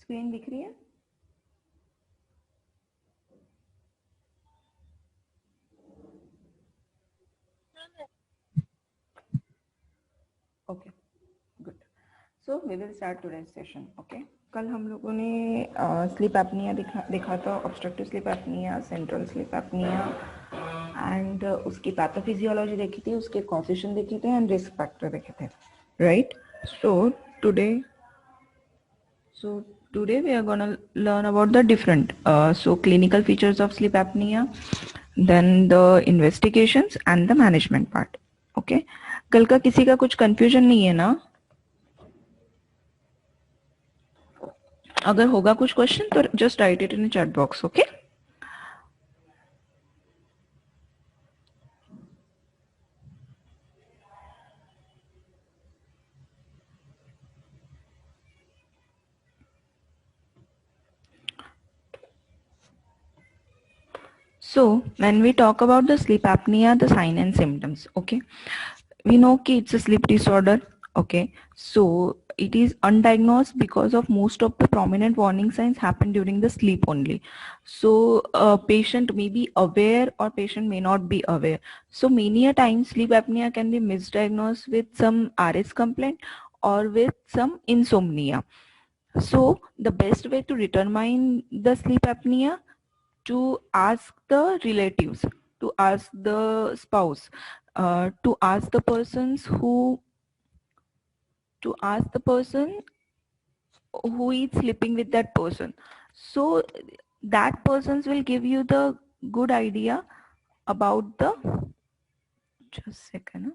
Screen दिख रही है? Okay, good. So we will start today's session. Okay, कल हम लोगों ने स्लीप एपनिया देखा था, obstructive sleep apnoea, central sleep apnoea and उसकी पैथोफिजियोलॉजी देखी थी, उसके कॉजेशन देखे थे एंड रिस्क फैक्टर देखे थे, right? So today we are gonna learn about the different clinical features of sleep apnea, then the investigations and the management part. Okay, कल का किसी का कुछ confusion नहीं है ना? अगर होगा कुछ क्वेश्चन तो just write it in the chat box. Okay. So when we talk about the sleep apnea, the sign and symptoms, okay, we know कि it's a sleep disorder, okay. So it is undiagnosed because of most of the prominent warning signs happen during the sleep only. So a patient may be aware or patient may not be aware. So many a time sleep apnea can be misdiagnosed with some RS complaint or with some insomnia. So the best way to determine the sleep apnea, to ask the relatives, to ask the spouse, to ask the persons to ask the person who is sleeping with that person. So that persons will give you the good idea about the, just a second.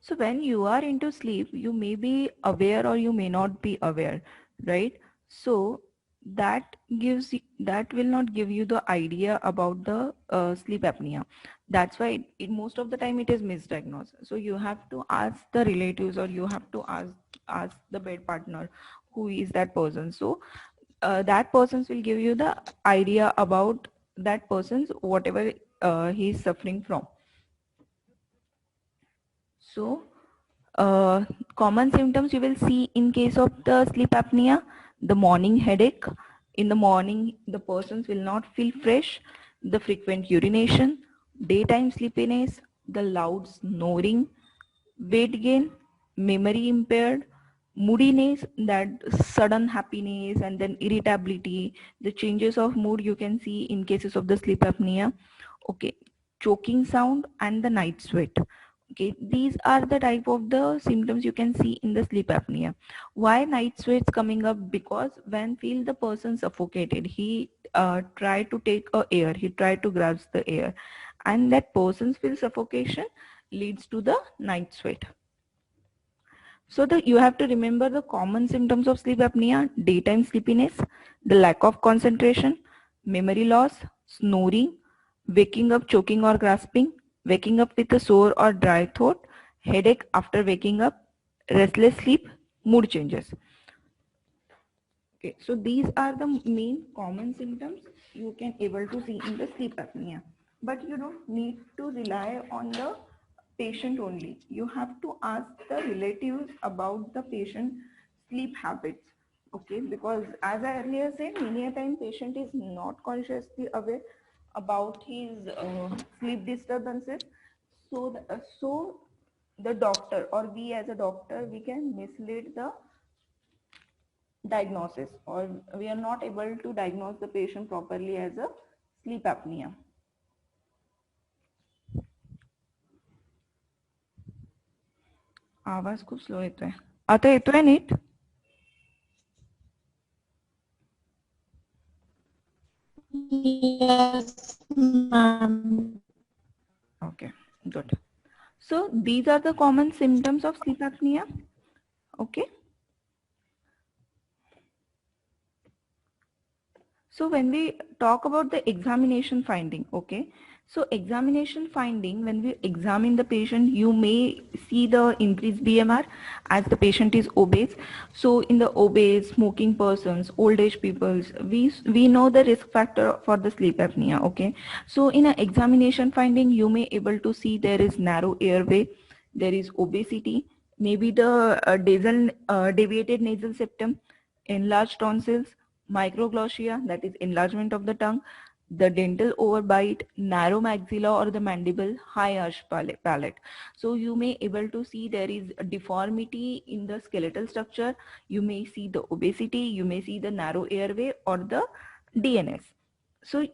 So when you are into sleep, you may be aware or you may not be aware, right? So that will not give you the idea about the sleep apnea. That's why most of the time it is misdiagnosed. So you have to ask the relatives or you have to ask the bed partner who is that person. So that persons will give you the idea about that person's whatever he is suffering from. So common symptoms you will see in case of the sleep apnea: the morning headache. In the morning, the persons will not feel fresh, the frequent urination, daytime sleepiness, the loud snoring, weight gain, memory impaired, moodiness, that sudden happiness and then irritability, the changes of mood you can see in cases of the sleep apnea. Okay, choking sound and the night sweat. Okay, these are the type of the symptoms you can see in the sleep apnea. Why night sweats coming up? Because when feel the person suffocated, he try to take a air, he try to grasp the air, and that person's feel suffocation leads to the night sweat. So you have to remember the common symptoms of sleep apnea: daytime sleepiness, the lack of concentration, memory loss, snoring, waking up choking or grasping, waking up with a sore or dry throat, headache after waking up, restless sleep, mood changes. Okay, so these are the main common symptoms you can able to see in the sleep apnea. But you don't need to rely on the patient only. You have to ask the relatives about the patient sleep habits. Okay, because as I earlier said, many a time patient is not consciously aware about his sleep disturbances. So the doctor or we as a doctor, we can mislead the diagnosis, or we are not able to diagnose the patient properly as a sleep apnea. आवाज खूप slow येतोय. आता येतोय NEET? Yes, ma'am. Okay, good. So these are the common symptoms of sleep apnea. Okay. So when we talk about the examination finding, okay, So examination finding, when we examine the patient, you may see the increased BMR as the patient is obese. So in the obese, smoking persons, old age peoples, we know the risk factor for the sleep apnea. Okay. So in an examination finding, you may able to see there is narrow airway, there is obesity, maybe the deviated nasal septum, enlarged tonsils, microglossia, that is enlargement of the tongue, the dental overbite, narrow maxilla or the mandible, high arch palate. So you may able to see there is a deformity in the skeletal structure. You may see the obesity, you may see the narrow airway or the DNS. So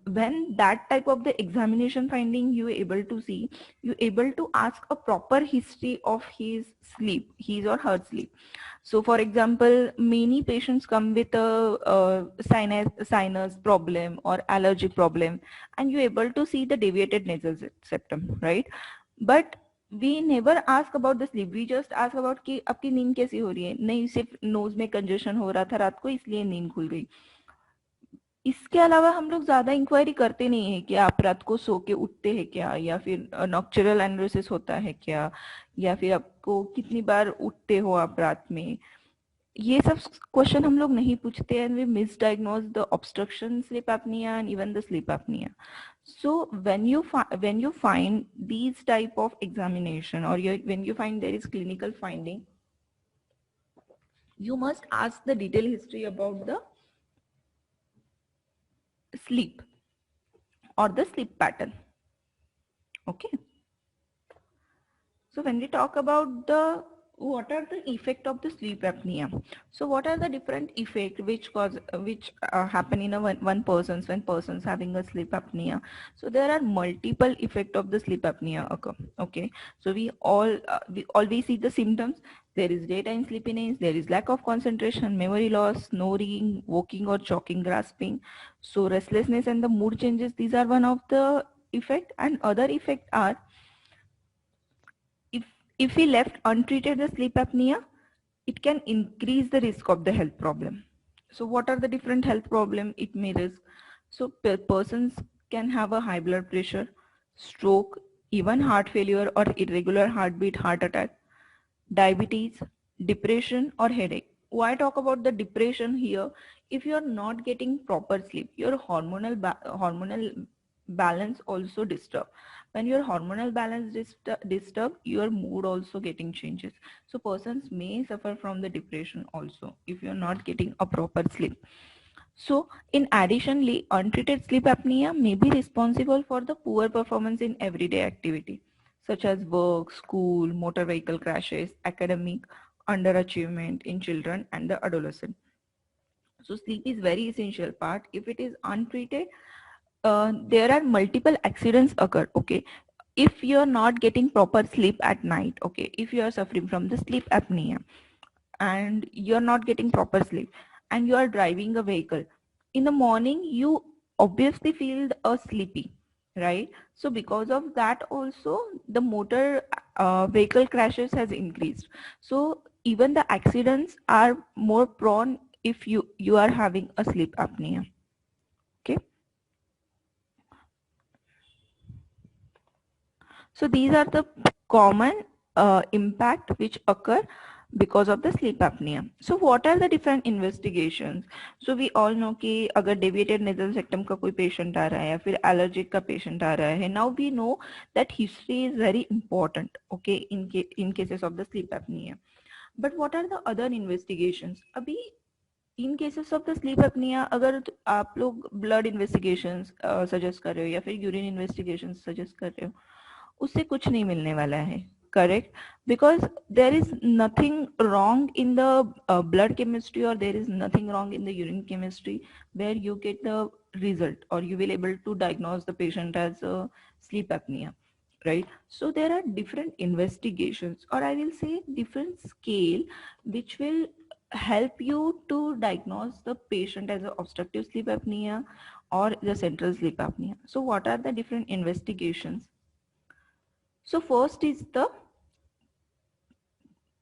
when that type of the examination finding you able to see, you able to ask a proper history of his sleep, his or her sleep. So for example, many patients come with a sinus problem or allergic problem, and you're able to see the deviated nasal septum, right? But we never ask about the sleep. We just ask about कि आपकी नींद कैसी हो रही है. नहीं, सिर्फ knows में कंजेशन हो रहा था रात को इसलिए नींद खुल गई. इसके अलावा हम लोग ज्यादा इंक्वायरी करते नहीं है कि आप रात को सो के उठते हैं क्या, या फिर नॉक्चरल एनोरेसिस होता है क्या, या फिर आपको कितनी बार उठते हो आप रात में. ये सब क्वेश्चन हम लोग नहीं पूछते and we misdiagnose the obstruction sleep apnoea and even the sleep apnoea. So when you find these type of examination, or when you find there is clinical finding, you must ask the detailed history about the sleep or the sleep pattern. Okay. So when we talk about the what are the effect of the sleep apnea, so what are the different effect which happen in a one person's when person's having a sleep apnea. So there are multiple effect of the sleep apnea occur. Okay, so we always see the symptoms. There is daytime sleepiness, there is lack of concentration, memory loss, snoring, walking or choking, grasping, so restlessness and the mood changes. These are one of the effect, and other effect are if we left untreated the sleep apnea, it can increase the risk of the health problem. So what are the different health problem it may risk? So persons can have a high blood pressure, stroke, even heart failure or irregular heartbeat, heart attack, diabetes, depression or headache. Why talk about the depression here? If you are not getting proper sleep, your hormonal balance also disturbed. When your hormonal balance disturb, your mood also getting changes. So persons may suffer from the depression also if you're not getting a proper sleep. So in additionally, untreated sleep apnea may be responsible for the poor performance in everyday activity such as work, school, motor vehicle crashes, academic underachievement in children and the adolescent. So sleep is very essential part. If it is untreated, there are multiple accidents occur. Okay, if you are not getting proper sleep at night, okay, if you are suffering from the sleep apnea and you're not getting proper sleep and you are driving a vehicle in the morning, you obviously feel sleepy, right? So because of that also the motor vehicle crashes has increased. So even the accidents are more prone if you are having a sleep apnea. Okay, so these are the common impact which occur because of the sleep apnea. So what are the different investigations? So we all know कि अगर deviated nasal septum का कोई patient आ रहा है या फिर allergic का patient आ रहा है, now we know that history is very important, okay, in cases of the sleep apnea. But what are the other investigations? अभी इन केसेस ऑफ द स्लीप अपनिया अगर आप लोग ब्लड इन्वेस्टिगेशन सजेस्ट कर रहे हो या फिर यूरिन इन्वेस्टिगेशन सजेस्ट कर रहे हो, उससे कुछ नहीं मिलने वाला है. Correct, because there is nothing wrong in the blood chemistry or there is nothing wrong in the urine chemistry where you get the result or you will able to diagnose the patient as a sleep apnea, right? So there are different investigations, or I will say different scale which will help you to diagnose the patient as a obstructive sleep apnea or the central sleep apnea. So what are the different investigations? So first is the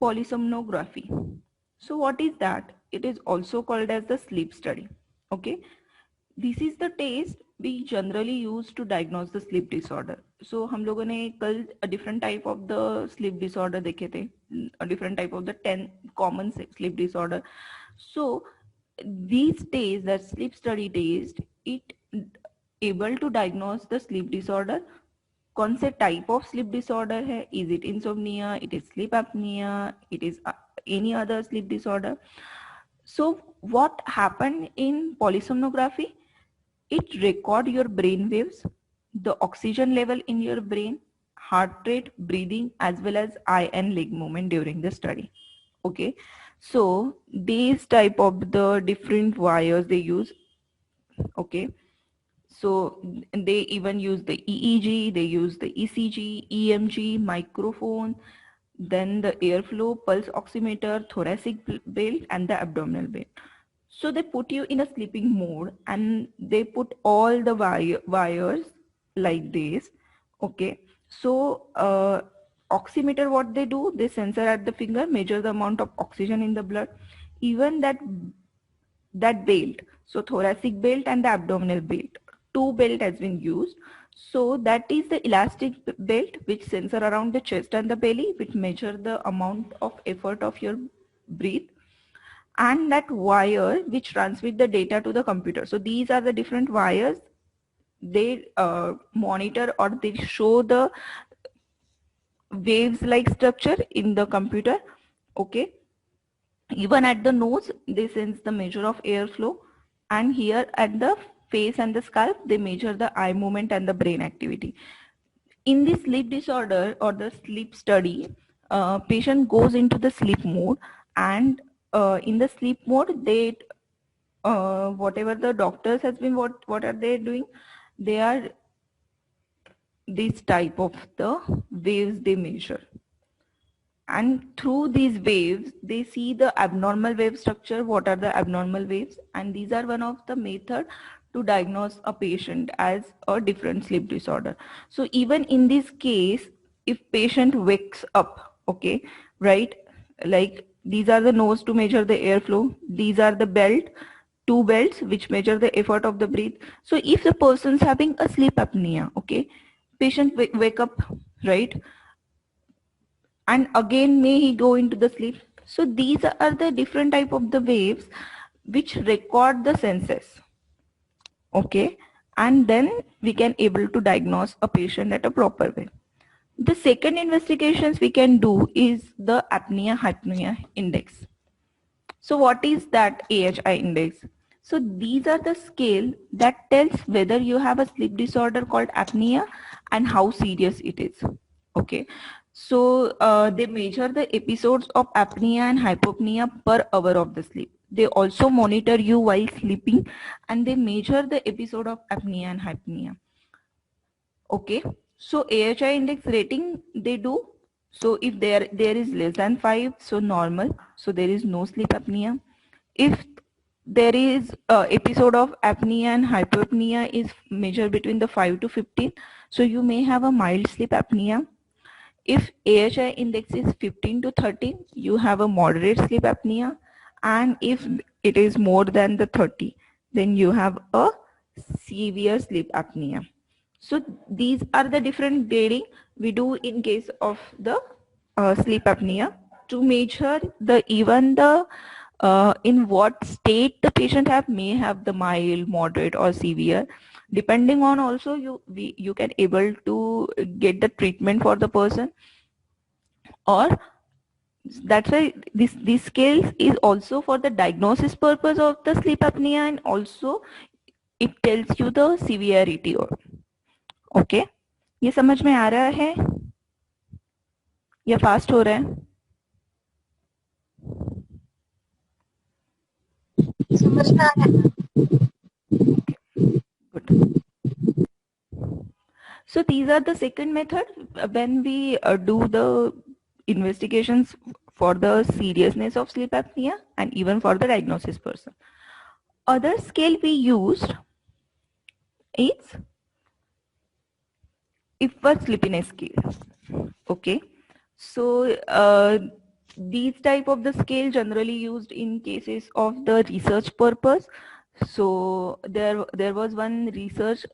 polysomnography. So what is that? It is also called as the sleep study. Okay, this is the test we generally use to diagnose the sleep disorder. So हम लोगों ने कल a different type of the sleep disorder देखे थे, a different type of the 10 common sleep disorder. So these days, that sleep study days, it able to diagnose the sleep disorder. कौन से type of sleep disorder है? Is it insomnia? It is sleep apnea? It is any other sleep disorder? So what happened in polysomnography? It record your brain waves, the oxygen level in your brain, heart rate, breathing, as well as eye and leg movement during the study. Okay, so these type of the different wires they use. Okay, so they even use the EEG, they use the ECG, EMG, microphone, then the airflow, pulse oximeter, thoracic belt, and the abdominal belt. So they put you in a sleeping mode and they put all the wires like this. Okay. So oximeter, what they do, they sensor at the finger, measure the amount of oxygen in the blood. Even that belt, so thoracic belt and the abdominal belt, two belt has been used. So that is the elastic belt which sensor around the chest and the belly, which measure the amount of effort of your breath, and that wire which transmit the data to the computer. So these are the different wires. They monitor or they show the waves like structure in the computer. Okay. Even at the nose, they sense the measure of airflow, and here at the face and the scalp, they measure the eye movement and the brain activity. In the sleep disorder or the sleep study, patient goes into the sleep mode, and in the sleep mode, they whatever the doctors has been, what are they doing? They are this type of the waves they measure, and through these waves they see the abnormal wave structure. What are the abnormal waves? And these are one of the method to diagnose a patient as a different sleep disorder. So even in this case, if patient wakes up, okay, right, like these are the nose to measure the airflow, these are the belt, two belts which measure the effort of the breath. So if the person's having a sleep apnea, okay, patient wake up, right, and again may he go into the sleep. So these are the different type of the waves which record the senses. Okay, and then we can able to diagnose a patient at a proper way. The second investigations we can do is the apnea hypnea index. So what is that AHI index? So these are the scale that tells whether you have a sleep disorder called apnea and how serious it is. Okay. So they measure the episodes of apnea and hypopnea per hour of the sleep. They also monitor you while sleeping, and they measure the episode of apnea and hypopnea. Okay. So AHI index rating they do. So if there is less than 5, so normal. So there is no sleep apnea. If there is episode of apnea and hypopnea is measured between the 5 to 15, so you may have a mild sleep apnea. If AHI index is 15 to 13, you have a moderate sleep apnea. And if it is more than the 30, then you have a severe sleep apnea. So these are the different grading we do in case of the sleep apnea to measure the even the in what state the patient may have the mild, moderate, or severe. Depending on also you can able to get the treatment for the person, or that's why this scale is also for the diagnosis purpose of the sleep apnea, and also it tells you the severity. Okay ये समझ में आ रहा है या fast हो रहा है? समझ में आ रहा है। Good. So these are the second method when we do the investigations for the seriousness of sleep apnea and even for the diagnosis person. Other scale we used is Epworth sleepiness scale. Okay, so these type of the scale generally used in cases of the research purpose. So there was one research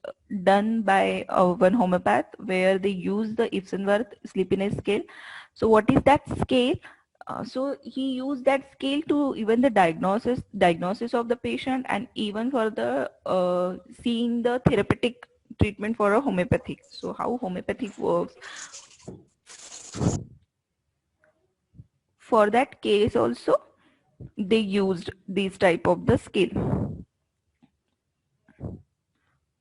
done by one homeopath where they used the Ipsenworth sleepiness scale. So what is that scale? So he used that scale to even the diagnosis of the patient, and even for the seeing the therapeutic treatment for a homeopathic. So how homeopathic works for that case also, they used these type of the scale.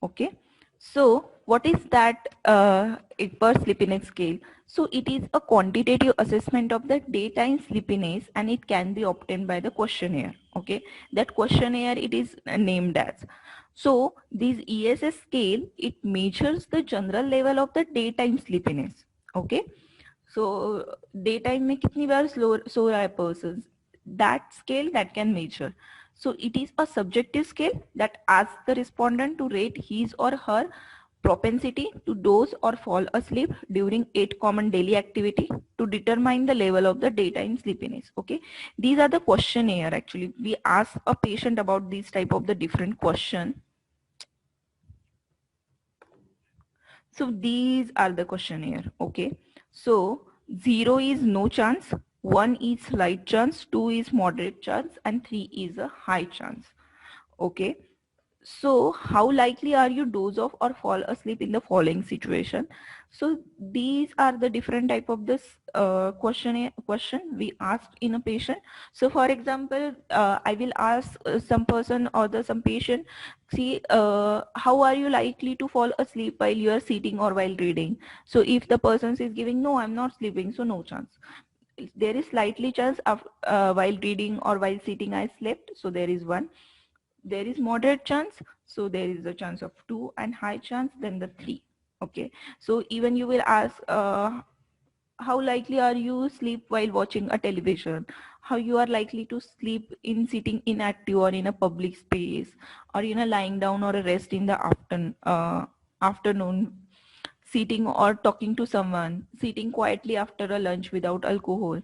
Okay, so what is that per sleepiness scale? So it is a quantitative assessment of the daytime sleepiness, and it can be obtained by the questionnaire. Okay, that questionnaire it is named as. So this ESS scale, it measures the general level of the daytime sleepiness. Okay, so daytime में कितनी बार सो रहा है person, that scale that can measure. So it is a subjective scale that asks the respondent to rate his or her propensity to doze or fall asleep during 8 common daily activity to determine the level of the daytime sleepiness. Okay, these are the questionnaire. Actually, we ask a patient about these type of the different question. So these are the questionnaire. Okay, so 0 is no chance, 1 is slight chance, 2 is moderate chance, and 3 is a high chance. Okay, so how likely are you doze off or fall asleep in the following situation? So these are the different type of this question we asked in a patient. So for example, I will ask some person or some patient, see, how are you likely to fall asleep while you are sitting or while reading? So if the person is giving, no, I'm not sleeping, so no chance. There is slightly chance of while reading or while sitting I slept, so there is 1. There is moderate chance, so there is a chance of 2, and high chance, then the 3. Okay, so even you will ask, how likely are you sleep while watching a television, how you are likely to sleep in sitting inactive or in a public space, or lying down or a rest in the afternoon, sitting or talking to someone, sitting quietly after a lunch without alcohol,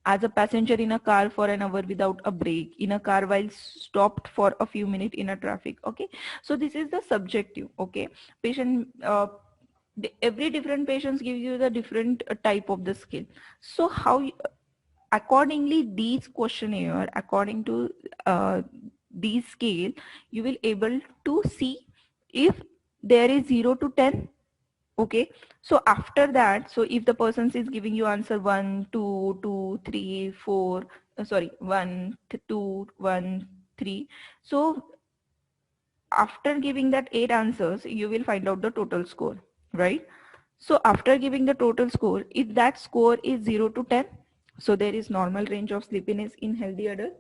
as a passenger in a car for an hour without a break, in a car while stopped for a few minutes in a traffic. Okay, so this is the subjective. Okay, patient, every different patients give you the different type of the skill. So how accordingly these questionnaire, according to these scale, you will able to see if there is 0 to 10. Okay, so after that, so if the person is giving you answer 1 2 2 3 4, sorry, 1 2 1 3, so after giving that 8 answers you will find out the total score, right? So after giving the total score, if that score is 0 to 10, so there is normal range of sleepiness in healthy adult.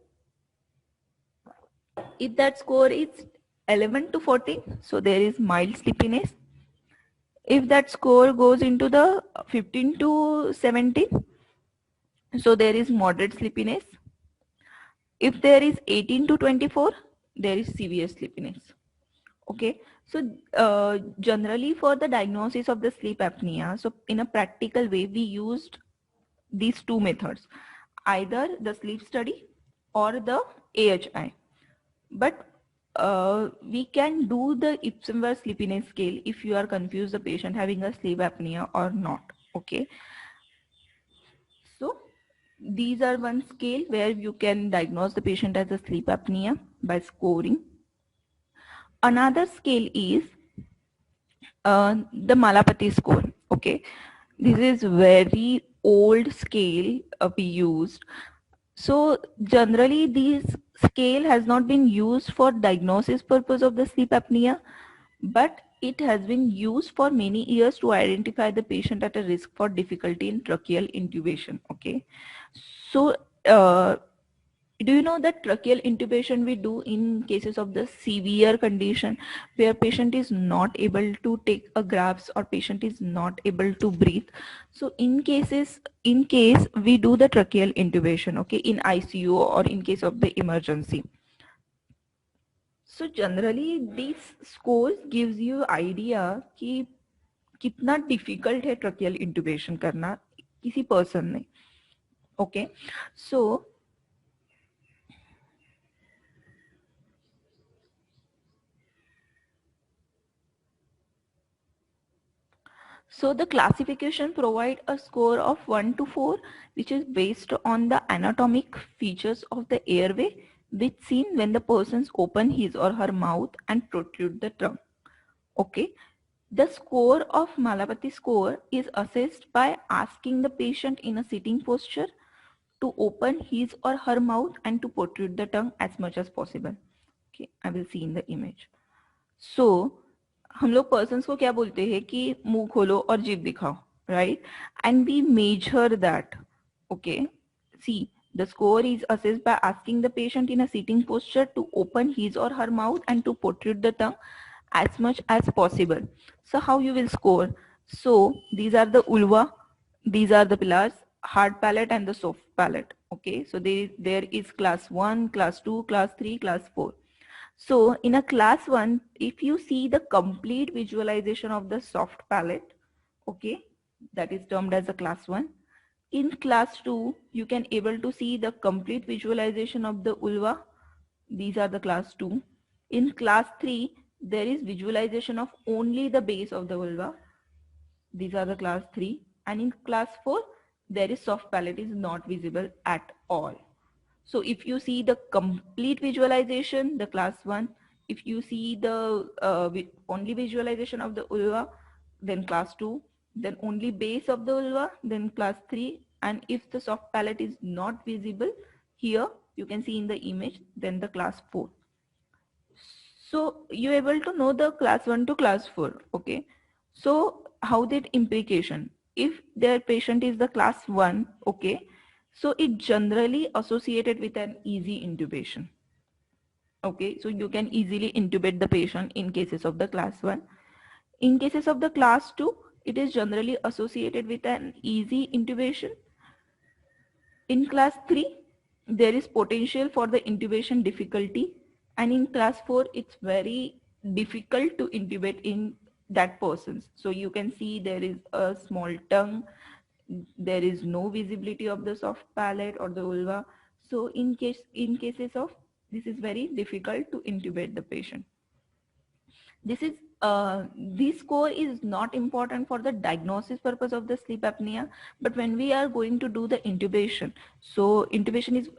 If that score is 11 to 14, so there is mild sleepiness. If that score goes into the 15 to 17, so there is moderate sleepiness. If there is 18 to 24, there is severe sleepiness. Okay, so generally for the diagnosis of the sleep apnea, so in a practical way, we used these two methods, either the sleep study or the AHI. But we can do the Ipsenworth sleepiness scale if you are confused the patient having a sleep apnea or not. Okay, so these are one scale where you can diagnose the patient as a sleep apnea by scoring. Another scale is the Malapati score. Okay, this is very old scale we used. So generally this scale has not been used for diagnosis purpose of the sleep apnea, but it has been used for many years to identify the patient at a risk for difficulty in tracheal intubation. Okay, so do you know that tracheal intubation we do in cases of the severe condition where patient is not able to take a grabs or patient is not able to breathe? So in case we do the tracheal intubation, okay, in ICU or in case of the emergency. So generally these scores gives you idea कि कितना difficult है tracheal intubation करना किसी person ने. Okay, so So the classification provide a score of 1 to 4, which is based on the anatomic features of the airway, which seen when the persons open his or her mouth and protrude the tongue. Okay. The score of Malapati score is assessed by asking the patient in a sitting posture to open his or her mouth and to protrude the tongue as much as possible. Okay, I will see in the image. So हम लोग persons को क्या बोलते हैं कि मुंह खोलो और जीभ दिखाओ, right? And we measure that. Okay, see, the score is assessed by asking the patient in a sitting posture to open his or her mouth and to protrude the tongue as much as possible. So how you will score? So these are the ulva, these are the pillars, hard palate and the soft palate. Okay, so there is class 1, class 2, class 3, class 4. So in a class 1, if you see the complete visualization of the soft palate, okay, that is termed as a class 1. In class 2, you can able to see the complete visualization of the ulva. These are the class 2. In class 3, there is visualization of only the base of the vulva. These are the class 3. And in class 4, there is soft palate is not visible at all. So if you see the complete visualization, the class 1, if you see the only visualization of the ulva, then class 2, then only base of the ulva, then class 3, and if the soft palate is not visible here, you can see in the image, then the class 4. So you're able to know the class 1 to class 4, okay? So how that implication? If their patient is the class 1, okay, so it generally associated with an easy intubation. Okay, so you can easily intubate the patient in cases of the class 1. In cases of the class 2, it is generally associated with an easy intubation. In class 3, there is potential for the intubation difficulty, and in class 4, it's very difficult to intubate in that persons. So you can see there is a small tongue, there is no visibility of the soft palate or the vulva. So in cases of this is very difficult to intubate the patient. This score is not important for the diagnosis purpose of the sleep apnea, but when we are going to do the intubation, so intubation is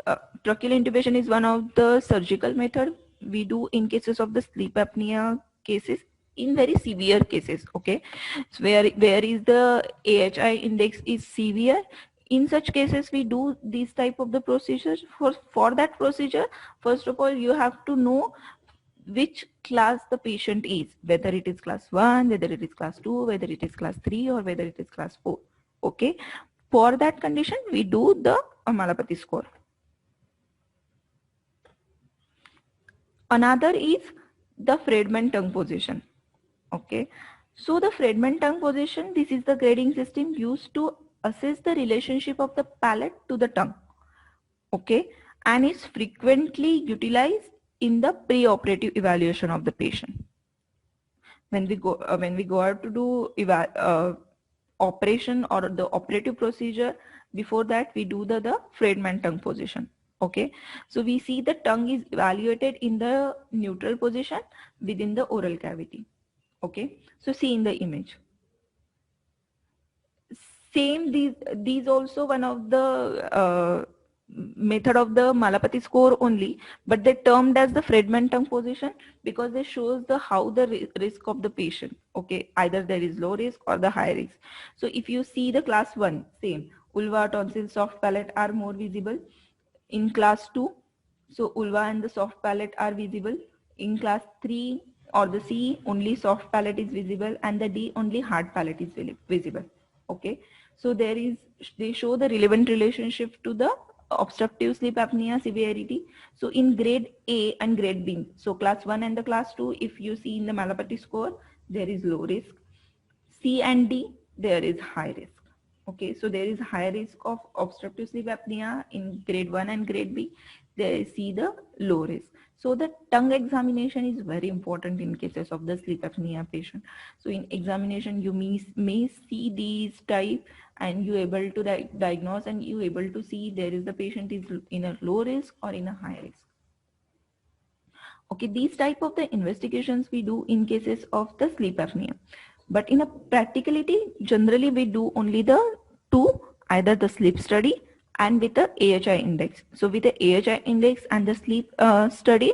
tracheal intubation is one of the surgical method we do in cases of the sleep apnea cases, in very severe cases. Okay, so where is the AHI index is severe. In such cases, we do these type of the procedures. For that procedure, first of all, you have to know which class the patient is, whether it is class 1, whether it is class 2, whether it is class 3, or whether it is class 4. Okay. For that condition, we do the Malapati score. Another is the Friedman tongue position. Okay. So the Friedman tongue position, this is the grading system used to assess the relationship of the palate to the tongue. Okay. And is frequently utilized in the pre-operative evaluation of the patient. When we go out to do operation or the operative procedure, before that we do the Friedman tongue position. Okay, so we see the tongue is evaluated in the neutral position within the oral cavity. Okay, so see in the image. Same, these also one of the method of the Malapati score only, but they termed as the Friedman tongue position because they shows the how the risk of the patient. Okay, either there is low risk or the high risk. So if you see the class 1, same, ulva, tonsil, soft palate are more visible. In class 2, so ulva and the soft palate are visible. In class 3 or the C, only soft palate is visible, and the D, only hard palate is visible. Okay, so they show the relevant relationship to the obstructive sleep apnea severity. So in grade A and grade B, so class 1 and the class 2, if you see in the Malapati score, there is low risk. C and D, there is high risk. Okay, so there is high risk of obstructive sleep apnea in grade 1 and grade B. They see the low risk. So the tongue examination is very important in cases of the sleep apnea patient. So in examination, you may see these type, and you able to diagnose, and you able to see there is the patient is in a low risk or in a high risk. Okay, these type of the investigations we do in cases of the sleep apnea. But in a practicality, generally we do only the two, either the sleep study and with the AHI index. So with the AHI index and the sleep study,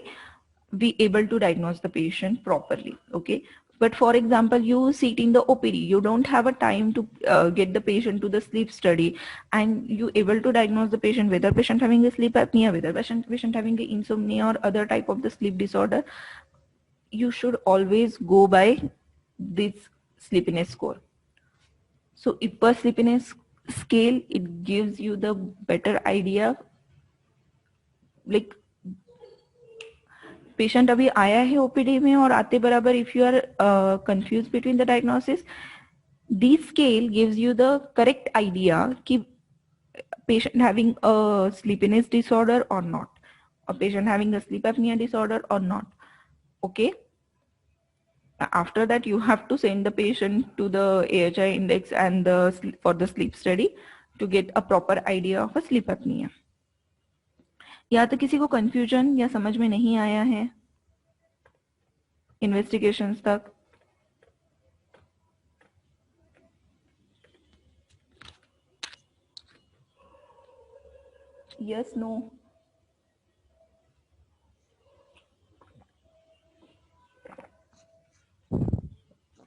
we able to diagnose the patient properly. Okay. But for example, you sit in the OPD, you don't have a time to get the patient to the sleep study, and you able to diagnose the patient, whether patient having a sleep apnea, whether patient having a insomnia or other type of the sleep disorder. You should always go by this sleepiness score. So if per sleepiness scale, it gives you the better idea, like patient अभी आया है OPD में और आते बराबर if you are confuse between the diagnosis, this scale gives you the correct idea कि patient having a sleepiness disorder or not, a patient having a sleep apnea disorder or not. Okay, after that you have to send the patient to the AHI index and for the sleep study to get a proper idea of a sleep apnea. या तो किसी को confusion या समझ में नहीं आया है इन्वेस्टिगेशंस तक? Yes, no?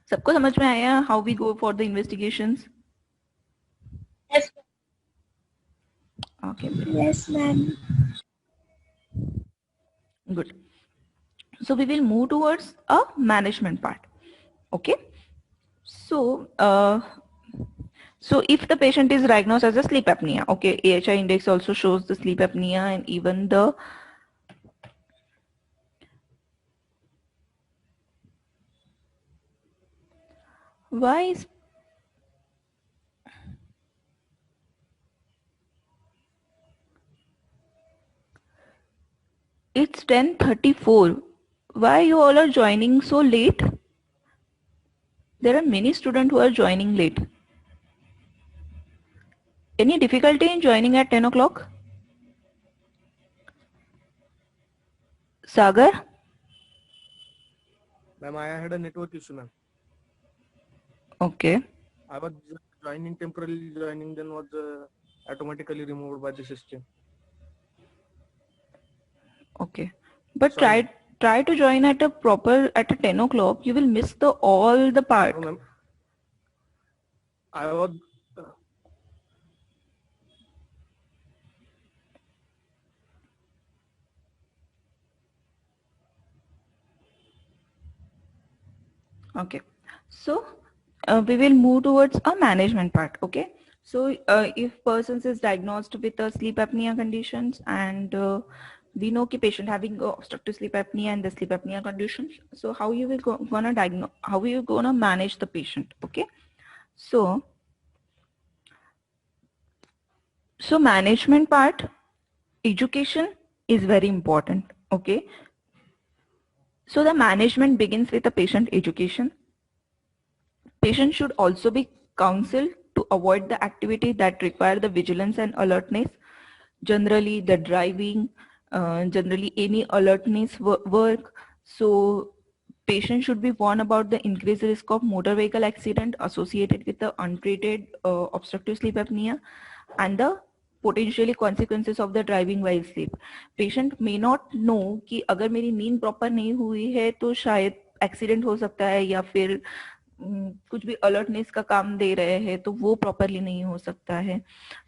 सबको समझ में आया how we go for the investigations? Yes. Okay. Yes, ma'am. Good. So we will move towards a management part. Okay. So so if the patient is diagnosed as a sleep apnea, okay, AHI index also shows the sleep apnea, and even the why is it's 10:34. Why you all are joining so late? There are many students who are joining late. Any difficulty in joining at 10 o'clock? Sagar? Ma'am, I had a network issue, ma'am. Okay. I was joining, temporarily joining, then was automatically removed by the system. Okay. But Sorry. try to join at a 10 o'clock. You will miss the all the part. No, ma'am. I was Okay. So we will move towards a management part. Okay. So if persons is diagnosed with a sleep apnea conditions, and we know कि patient having obstructive sleep apnea and the sleep apnea conditions. So how you will gonna diagnose? How you gonna manage the patient? Okay. So management part, education is very important. Okay. So the management begins with the patient education. Patient should also be counseled to avoid the activity that require the vigilance and alertness. Generally the driving, generally any alertness work. So patient should be warned about the increased risk of motor vehicle accident associated with the untreated obstructive sleep apnea and the potentially consequences of the driving while sleep. Patient may not know कि अगर मेरी नींद proper नहीं हुई है तो शायद accident हो सकता है, या फिर कुछ भी अलर्टनेस का काम दे रहे हैं तो वो प्रॉपरली नहीं हो सकता है.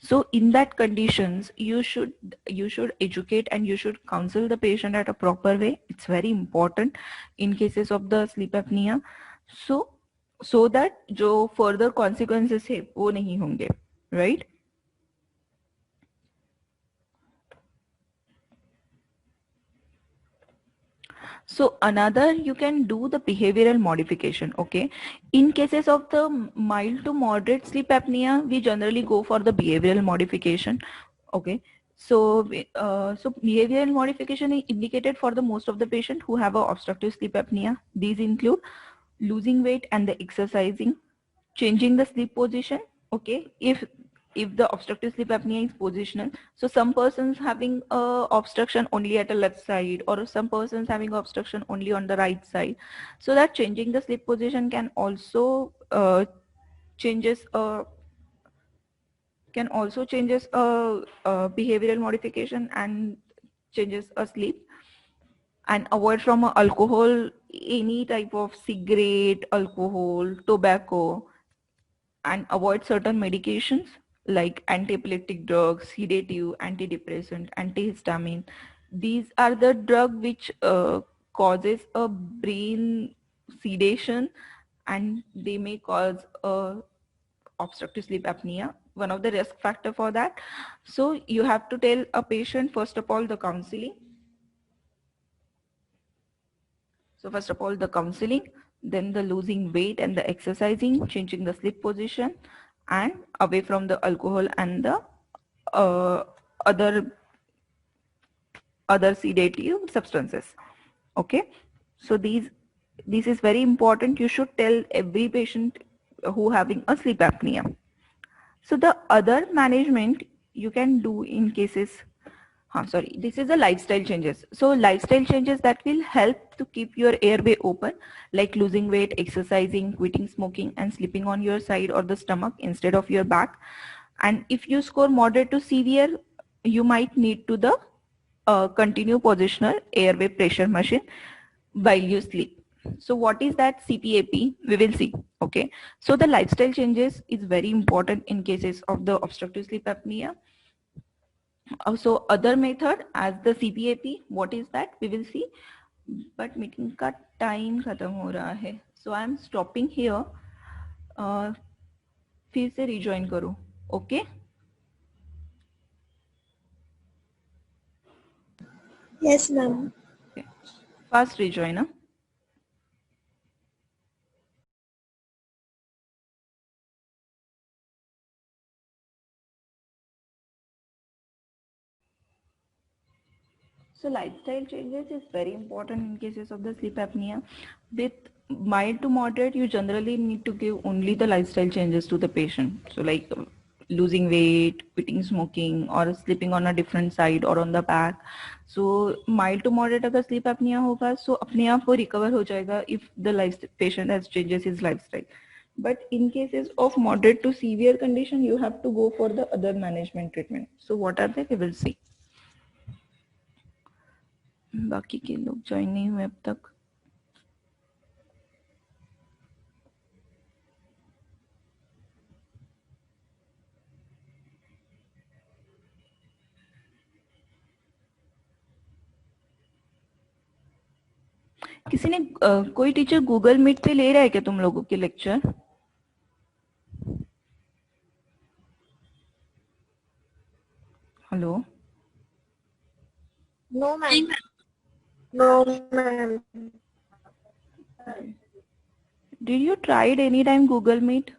So in that conditions you should educate and you should counsel the patient at a proper way. It's very important in cases of the sleep apnea, so that जो further consequences है वो नहीं होंगे, right? So another, you can do the behavioral modification. Okay, in cases of the mild to moderate sleep apnea, we generally go for the behavioral modification. Okay, so so behavioral modification is indicated for the most of the patient who have a obstructive sleep apnea. These include losing weight and the exercising, changing the sleep position. Okay, if the obstructive sleep apnea is positional. So some persons having obstruction only at the left side, or some persons having obstruction only on the right side. So that changing the sleep position can also changes behavioral modification and changes a sleep. And avoid from alcohol, any type of cigarette, alcohol, tobacco, and avoid certain medications like anti-epileptic drugs, sedative, antidepressant, antihistamine. These are the drug which causes a brain sedation, and they may cause a obstructive sleep apnea, one of the risk factor for that. So you have to tell a patient first of all the counseling. So first of all the counseling, then the losing weight and the exercising, changing the sleep position, and away from the alcohol and the uh, other sedative substances. Okay, so this is very important. You should tell every patient who having a sleep apnea. So the other management you can do in cases, sorry, this is the lifestyle changes. So lifestyle changes that will help to keep your airway open, like losing weight, exercising, quitting smoking, and sleeping on your side or the stomach instead of your back. And if you score moderate to severe, you might need to the continue positional airway pressure machine while you sleep. So what is that CPAP? We will see. Okay. So the lifestyle changes is very important in cases of the obstructive sleep apnea. Also other method as the CPAP, what is that? We will see. But meeting का time खत्म हो रहा है. So I am stopping here. फिर से rejoin करो. Okay. Yes, ma'am. Okay. Fast rejoin. Huh? So lifestyle changes is very important in cases of the sleep apnea. With mild to moderate, you generally need to give only the lifestyle changes to the patient. So like losing weight, quitting smoking, or sleeping on a different side or on the back. So mild to moderate अगर sleep apnea होगा, so अपने आप वो recover हो जाएगा if the patient has changes his lifestyle. But in cases of moderate to severe condition, you have to go for the other management treatment. So what are they? We will see. बाकी के लोग join नहीं हुए अब तक. किसी ने कोई टीचर गूगल मीट पे ले रहा है क्या तुम लोगों के lecture? Hello. No, ma'am. No, ma'am. Did you tried any time Google Meet?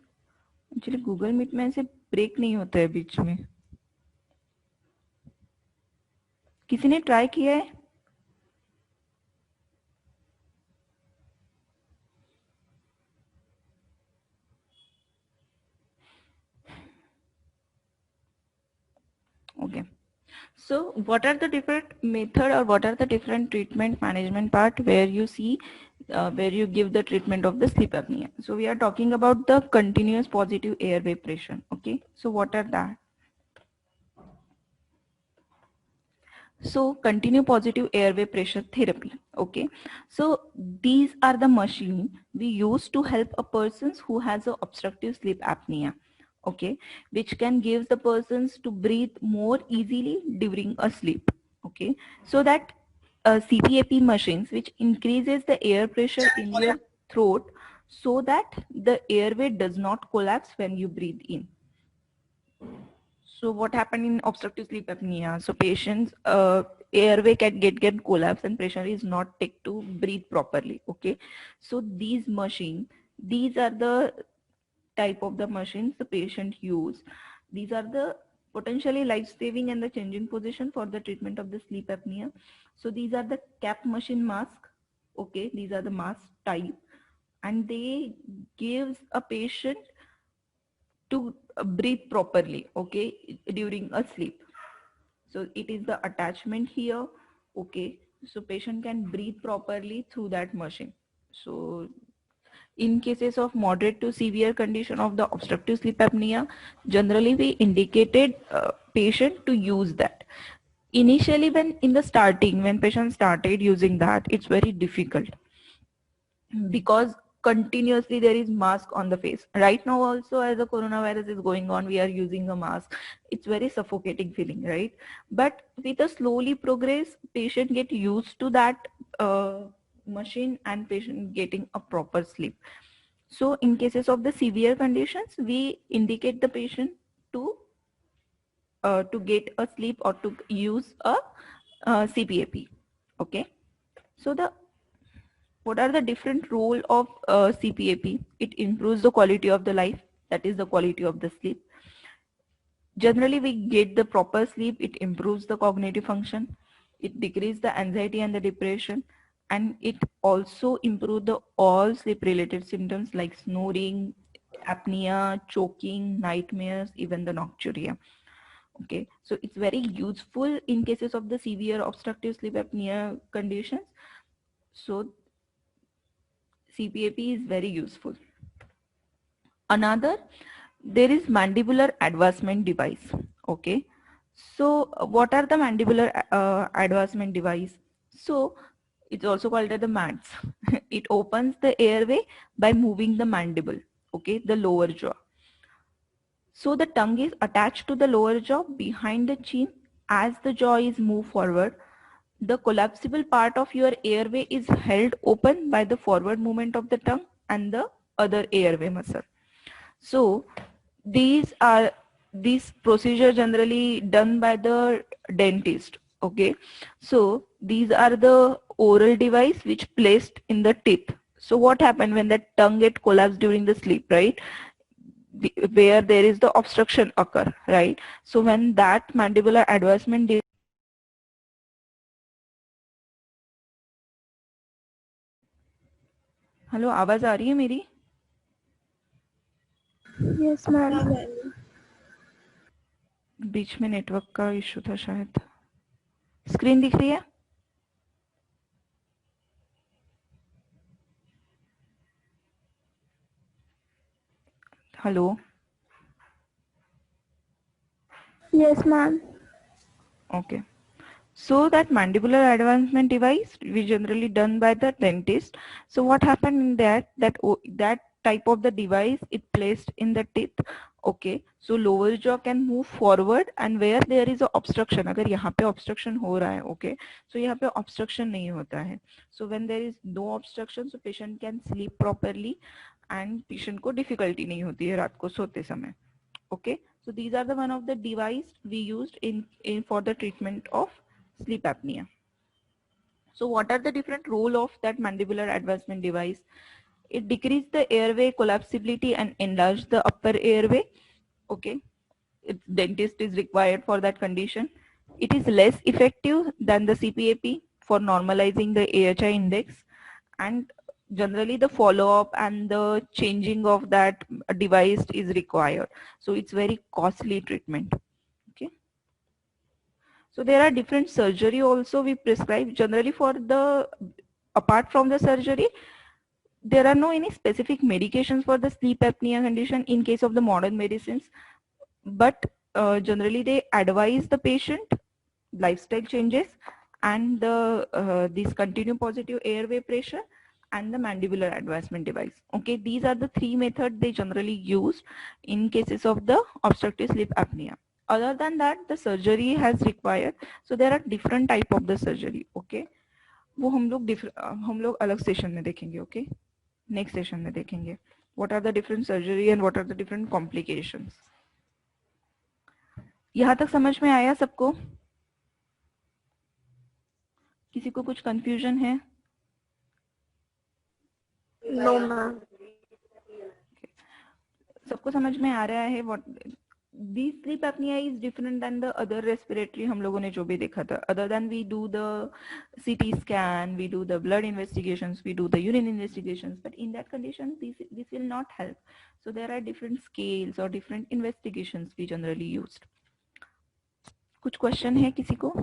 Actually Google Meet में ऐसे ब्रेक नहीं होता है बीच में. किसी ने ट्राई किया है? Okay. So what are the different method or what are the different treatment management part where you see where you give the treatment of the sleep apnea? So we are talking about the continuous positive airway pressure. Okay. So what are that? So continue positive airway pressure therapy. Okay. So these are the machine we use to help a person who has a obstructive sleep apnea. Okay, which can give the persons to breathe more easily during a sleep. Okay, so that CPAP machines which increases the air pressure in your throat so that the airway does not collapse when you breathe in. So what happened in obstructive sleep apnea? So patients airway can get collapse and pressure is not take to breathe properly. Okay, so these are the type of the machines the patient use. These are the potentially life-saving and the changing position for the treatment of the sleep apnea. So these are the cap machine mask. Okay, these are the mask type, and they gives a patient to breathe properly, okay, during a sleep. So it is the attachment here, okay, so patient can breathe properly through that machine. So in cases of moderate to severe condition of the obstructive sleep apnea, generally we indicated patient to use that. Initially, when in the starting, when patient started using that, it's very difficult because continuously there is mask on the face. Right now also, as the coronavirus is going on, we are using a mask. It's very suffocating feeling, right? But with a slowly progress, patient get used to that machine and patient getting a proper sleep. So in cases of the severe conditions, we indicate the patient to get a sleep or to use a CPAP. Okay. So the what are the different role of CPAP? It improves the quality of the life, that is the quality of the sleep. Generally, we get the proper sleep. It improves the cognitive function. It decreases the anxiety and the depression, and it also improves the all sleep related symptoms like snoring, apnea, choking, nightmares, even the nocturia. Okay, so it's very useful in cases of the severe obstructive sleep apnea conditions. So CPAP is very useful. Another, there is mandibular advancement device. Okay, so what are the mandibular advancement device? So it's also called as the MADS. It opens the airway by moving the mandible, okay, the lower jaw. So the tongue is attached to the lower jaw behind the chin. As the jaw is moved forward, the collapsible part of your airway is held open by the forward movement of the tongue and the other airway muscle. So these are this procedure generally done by the dentist. Okay, so these are the oral device which placed in the teeth. So what happened when the tongue get collapsed during the sleep, right? Where there is the obstruction occur, right? So when that mandibular advancement, hello आवाज आ रही है मेरी? Yes, ma'am. बीच में network का issue था शायद. Screen दिख रही है? Hello. Yes, ma'am. Okay. So that mandibular advancement device we generally done by the dentist. So what happened in that type of the device it placed in the teeth. Okay. So lower jaw can move forward and where there is a obstruction, अगर यहाँ पे obstruction हो रहा है, okay, so यहाँ पे obstruction नहीं होता है. So when there is no obstruction, so patient can sleep properly and patient को difficulty नहीं होती है रात को सोते समय. Okay. So these are the one of the device we used in for the treatment of sleep apnea. So what are the different role of that mandibular advancement device? It decrease the airway collapsibility and enlarge the upper airway. Okay, dentist is required for that condition. It is less effective than the CPAP for normalizing the AHI index, and generally the follow-up and the changing of that device is required. So it's very costly treatment. Okay. So there are different surgery also we prescribe generally for the, apart from the surgery, there are no any specific medications for the sleep apnea condition in case of the modern medicines, but generally they advise the patient lifestyle changes and the this continue positive airway pressure and the mandibular advancement device. Okay, these are the three methods they generally use in cases of the obstructive sleep apnea. Other than that, the surgery has required. So there are different type of the surgery. Okay, वो हम लोग अलग session में देखेंगे. Okay, next session में देखेंगे. What are the different surgery and what are the different complications. यहाँ तक समझ में आया सबको? किसी को कुछ कंफ्यूजन है? No, ma'am. सबको समझ में आ रहा है this sleep apnea is different than the other respiratory हम लोगों ने जो भी देखा था. Other than we do the CT scan, we do the blood investigations, we do the urine investigations, but in that condition this will not help. So there are different scales or different investigations we generally used. कुछ question है किसी को?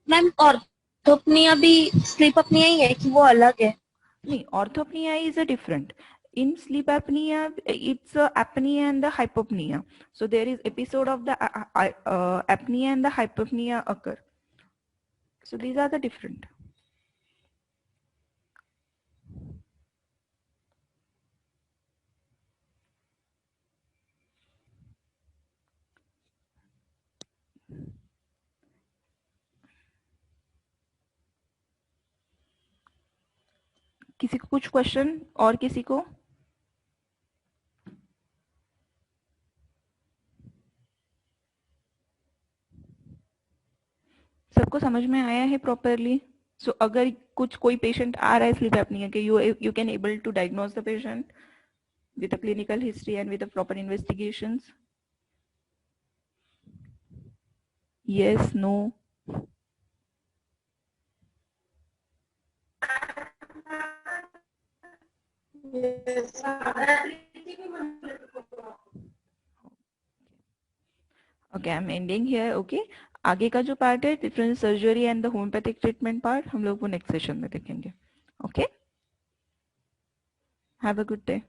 Ma'am orthopnoea भी sleep अपनिया ही है कि वो अलग है? नहीं, orthopnea is a different. In sleep apnea, it's a apnea and the hypopnea. So there is episode of the apnea and the hypopnea occur. So these are the different. किसी को कुछ क्वेश्चन और किसी को? सबको समझ में आया है प्रॉपरली? सो अगर कुछ कोई पेशेंट आ रहा है स्लीप एपनिया के, you can able to diagnose the patient with a clinical history and with the proper investigations. Yes, no. Yes. Okay, I'm ending here. Okay. आगे का जो पार्ट है different surgery and the homeopathic treatment part हम लोग वो next session में देखेंगे. Okay, have a good day.